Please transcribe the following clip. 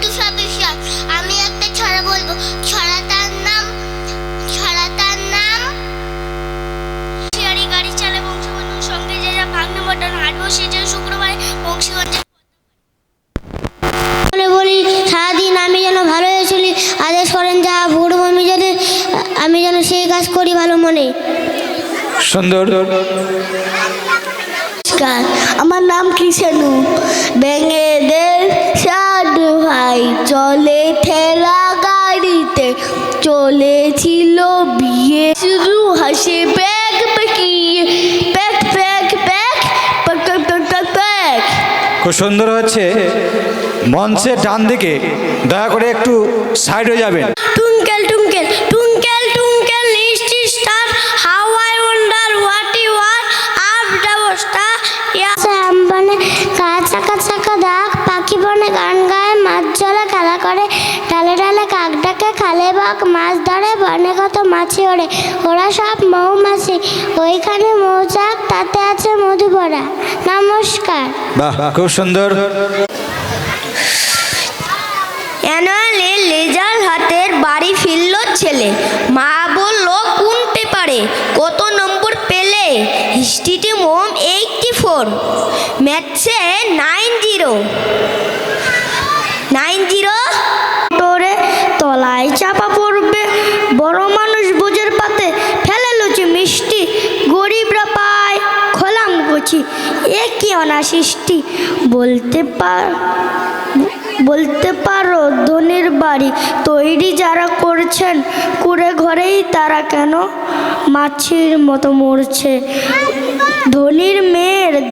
বিট্টু সবিশ্বাস। আমি একটা ছড়া বলবো। ছড়াটার নাম শিয়ারি গাড়ি চালে বংশীবন্ধুর সঙ্গে যে যা ভাগ্নে মটন হাট বসে যে শুক্রবারে বংশীগঞ্জে বলি সারাদিন আমি যেন ভালো হয়ে চলি, আদেশ করেন যা ভোর আমি যেন সেই কাজ করি ভালো মনে। সুন্দর। আমার নাম কৃষ্ণু। ভেঙে দে সাধু ভাই চলে ঠেলা গাড়িতে, চলেছিল বিয়ে শুধু হাসে ব্যাগ পাকিয়ে pack pack pack pack pack pack pack. খুব সুন্দর হচ্ছে। মঞ্চের ডান দিকে দয়া করে একটু সাইড হয়ে যাবেন। Twinkle twinkle twinkle twinkle little star, how I wonder what you are up double star. বনে কাঁচা কাঁচা দাগ, পাখি বনে গান গায়, মাছ জলে খেলা করে, ডালে ডালে কাক ডাকে, খালে বাঘ মাছ ধরে, বনে কত মাছি ওড়ে, ওরা সব মৌমাছি, ওইখানে মৌচাক তাতে আছে মধু ভরা। নমস্কার। বাহ, খুব সুন্দর। অ্যানুয়ালের রেজাল্ট হাতের বাড়ি ফিরল ছেলে, মা বলল কোন পেপারে কত নম্বর পেলে, হিস্ট্রিতে মোম 84, ম্যাথসে 90 তোরে তলায় চাপা পড়বে, বড় মানুষ বোঝের পাতে ফেলে লুচি মিষ্টি, গরিবরা পায় খোলাম গুছি, এ কি অনাসৃষ্টি, বলতে পারো ধনির বাড়ি তৈরি যারা করছেন, কুড়ে ঘরেই তারা কেন মাছির মতো মরছে, ধনির মেয়ের